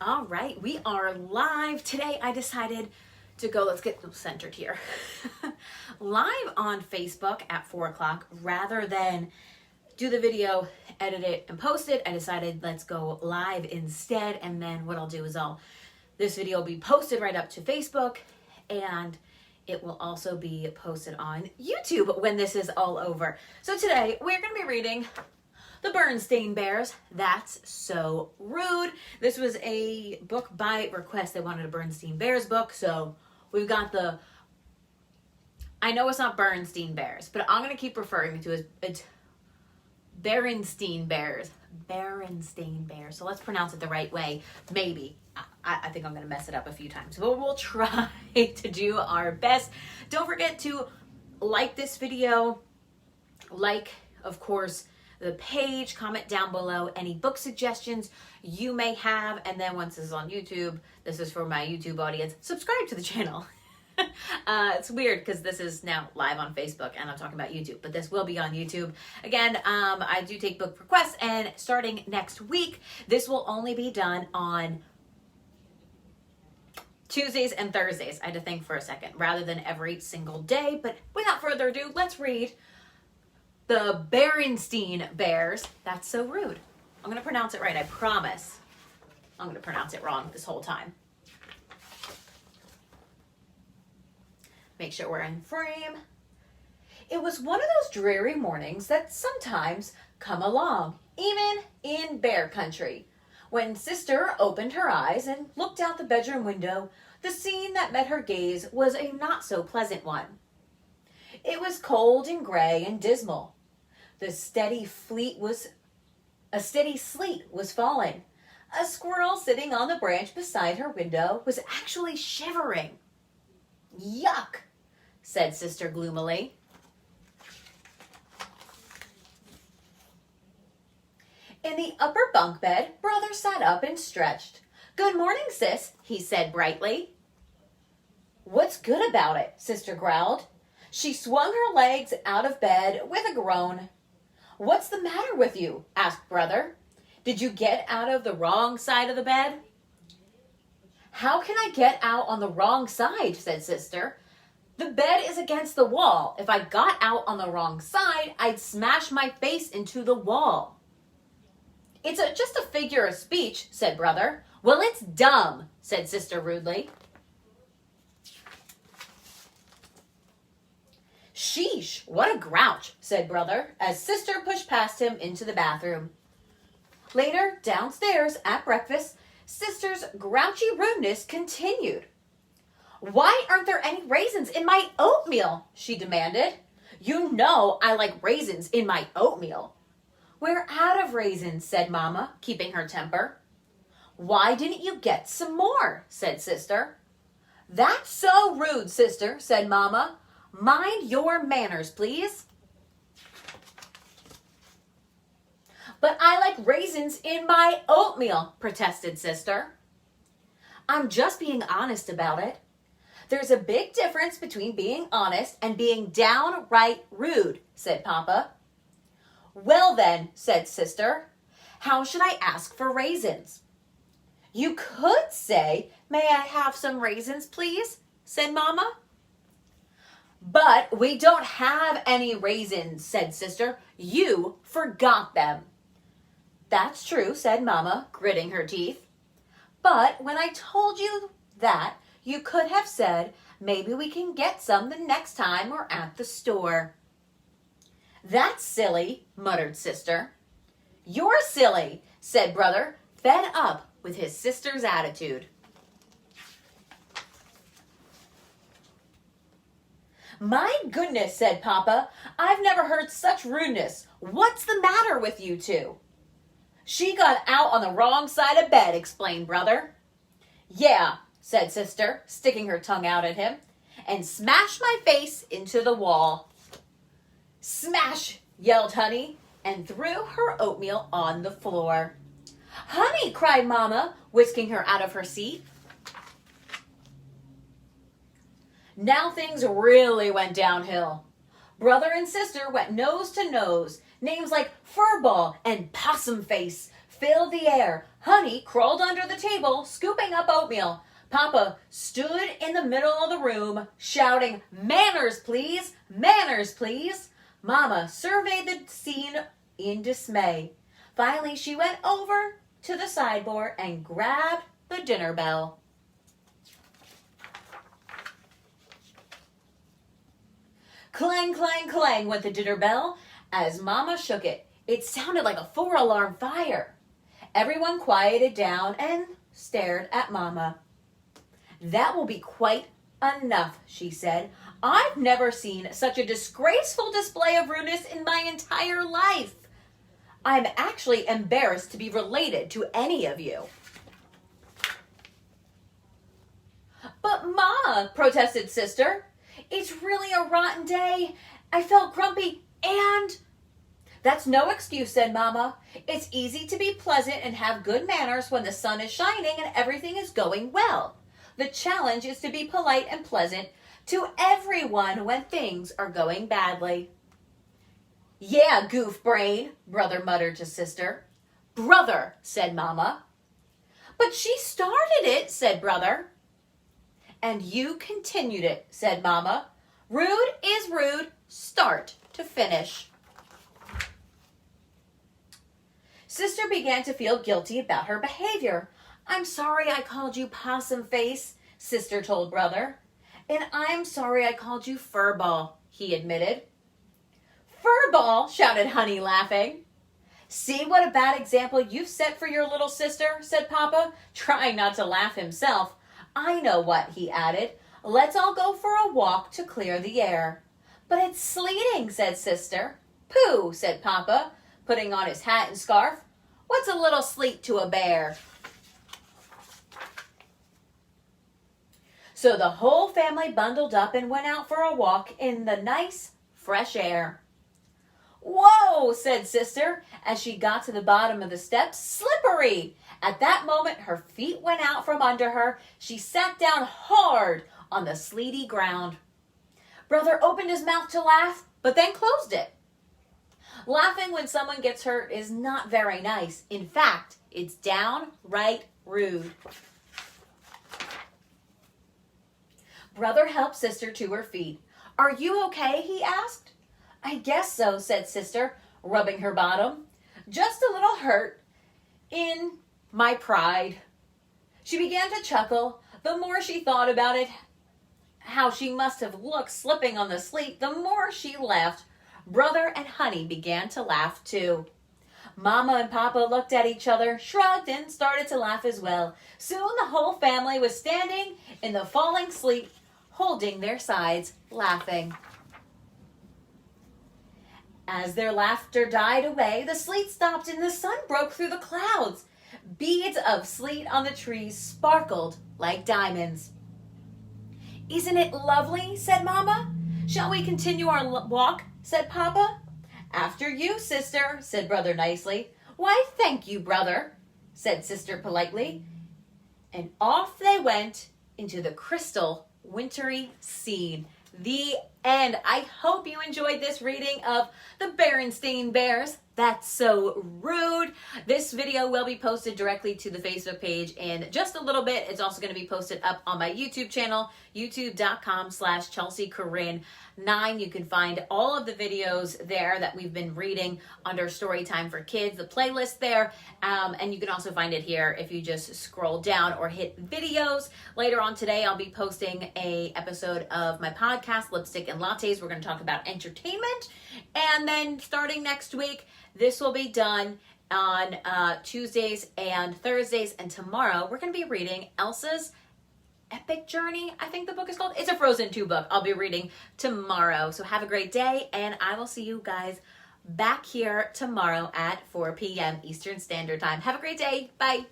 All right, we are live. Today I decided to go, let's get centered here, live on Facebook at 4 o'clock rather than do the video, edit it, and post it. I decided let's go live instead, and then what I'll do is this video will be posted right up to Facebook, and it will also be posted on YouTube when this is all over. So today we're going to be reading The Berenstain Bears, That's So Rude. This was a book by request. They wanted a Berenstain Bears book, so we've got I know it's not Berenstain Bears, but I'm going to keep referring to it as Berenstain Bears. Berenstain Bears. So let's pronounce it the right way. Maybe. I think I'm going to mess it up a few times, but we'll try to do our best. Don't forget to like this video. Of course, the page. Comment down below any book suggestions you may have. And then once this is on YouTube, this is for my YouTube audience, subscribe to the channel. It's weird because this is now live on Facebook and I'm talking about YouTube, but this will be on YouTube. Again, I do take book requests, and starting next week, this will only be done on Tuesdays and Thursdays. I had to think for a second, rather than every single day. But without further ado, let's read The Berenstain Bears, That's So Rude. I'm going to pronounce it right, I promise. I'm going to pronounce it wrong this whole time. Make sure we're in frame. It was one of those dreary mornings that sometimes come along, even in bear country. When Sister opened her eyes and looked out the bedroom window, the scene that met her gaze was a not so pleasant one. It was cold and gray and dismal. A steady sleet was falling. A squirrel sitting on the branch beside her window was actually shivering. Yuck, said Sister gloomily. In the upper bunk bed, Brother sat up and stretched. Good morning, Sis, he said brightly. What's good about it? Sister growled. She swung her legs out of bed with a groan. What's the matter with you? Asked Brother. Did you get out of the wrong side of the bed? How can I get out on the wrong side? Said Sister. The bed is against the wall. If I got out on the wrong side, I'd smash my face into the wall. It's just a figure of speech, said Brother. Well, it's dumb, said Sister rudely. Sheesh, what a grouch, said Brother, as Sister pushed past him into the bathroom. Later, downstairs at breakfast, Sister's grouchy rudeness continued. Why aren't there any raisins in my oatmeal? She demanded. You know I like raisins in my oatmeal. We're out of raisins, said Mama, keeping her temper. Why didn't you get some more? Said Sister. That's so rude, Sister, said Mama. Mind your manners, please. But I like raisins in my oatmeal, protested Sister. I'm just being honest about it. There's a big difference between being honest and being downright rude, said Papa. Well then, said Sister, how should I ask for raisins? You could say, may I have some raisins, please? Said Mama. But we don't have any raisins, said Sister. You forgot them. That's true, said Mama, gritting her teeth. But when I told you that, you could have said, maybe we can get some the next time we're at the store. That's silly, muttered Sister. You're silly, said Brother, fed up with his sister's attitude. My goodness, said Papa, I've never heard such rudeness. What's the matter with you two? She got out on the wrong side of bed, explained Brother. Yeah, said Sister, sticking her tongue out at him, and smashed my face into the wall. Smash, yelled Honey, and threw her oatmeal on the floor. Honey, cried Mama, whisking her out of her seat. Now things really went downhill. Brother and Sister went nose to nose. Names like Furball and Possum Face filled the air. Honey crawled under the table, scooping up oatmeal. Papa stood in the middle of the room, shouting, "Manners, please! Manners, please!" Mama surveyed the scene in dismay. Finally, she went over to the sideboard and grabbed the dinner bell. Clang, clang, clang went the dinner bell as Mama shook it. It sounded like a 4-alarm fire. Everyone quieted down and stared at Mama. "That will be quite enough," she said. "I've never seen such a disgraceful display of rudeness in my entire life. I'm actually embarrassed to be related to any of you." "But Ma," protested Sister, "it's really a rotten day. I felt grumpy and..." "That's no excuse," said Mama. "It's easy to be pleasant and have good manners when the sun is shining and everything is going well. The challenge is to be polite and pleasant to everyone when things are going badly." "Yeah, goof brain," Brother muttered to Sister. "Brother," said Mama. "But she started it," said Brother. "And you continued it," said Mama. "Rude is rude, start to finish." Sister began to feel guilty about her behavior. "I'm sorry I called you Possum Face," Sister told Brother. "And I'm sorry I called you Furball," he admitted. "Furball!" shouted Honey, laughing. "See what a bad example you've set for your little sister," said Papa, trying not to laugh himself. "I know what," he added. "Let's all go for a walk to clear the air." "But it's sleeting," said Sister. "Pooh," said Papa, putting on his hat and scarf. "What's a little sleet to a bear?" So the whole family bundled up and went out for a walk in the nice, fresh air. "Whoa," said Sister, as she got to the bottom of the steps. "Slippery!" At that moment, her feet went out from under her. She sat down hard on the sleety ground. Brother opened his mouth to laugh, but then closed it. Laughing when someone gets hurt is not very nice. In fact, it's downright rude. Brother helped Sister to her feet. "Are you okay?" he asked. "I guess so," said Sister, rubbing her bottom. "Just a little hurt in my pride." She began to chuckle. The more she thought about it, how she must have looked slipping on the sleet, the more she laughed. Brother and Honey began to laugh too. Mama and Papa looked at each other, shrugged, and started to laugh as well. Soon the whole family was standing in the falling sleet, holding their sides, laughing. As their laughter died away, the sleet stopped and the sun broke through the clouds. Beads of sleet on the trees sparkled like diamonds. "Isn't it lovely?" said Mama. "Shall we continue our walk?" said Papa. "After you, Sister," said Brother nicely. "Why, thank you, Brother," said Sister politely. And off they went into the crystal wintry scene. The end. I hope you enjoyed this reading of the Berenstain Bears. That's so rude. This video will be posted directly to the Facebook page in just a little bit. It's also going to be posted up on my YouTube channel, youtube.com/Chelsea.Corrine.Contact. You can find all of the videos there that we've been reading under Storytime for Kids, the playlist there. And you can also find it here if you just scroll down or hit videos. Later on today, I'll be posting a episode of my podcast, Lipstick and Lattes. We're going to talk about entertainment. And then starting next week, this will be done on Tuesdays and Thursdays. And tomorrow, we're going to be reading Elsa's Epic Journey, I think the book is called. It's a Frozen 2 book I'll be reading tomorrow. So have a great day, and I will see you guys back here tomorrow at 4 p.m. Eastern Standard Time. Have a great day. Bye.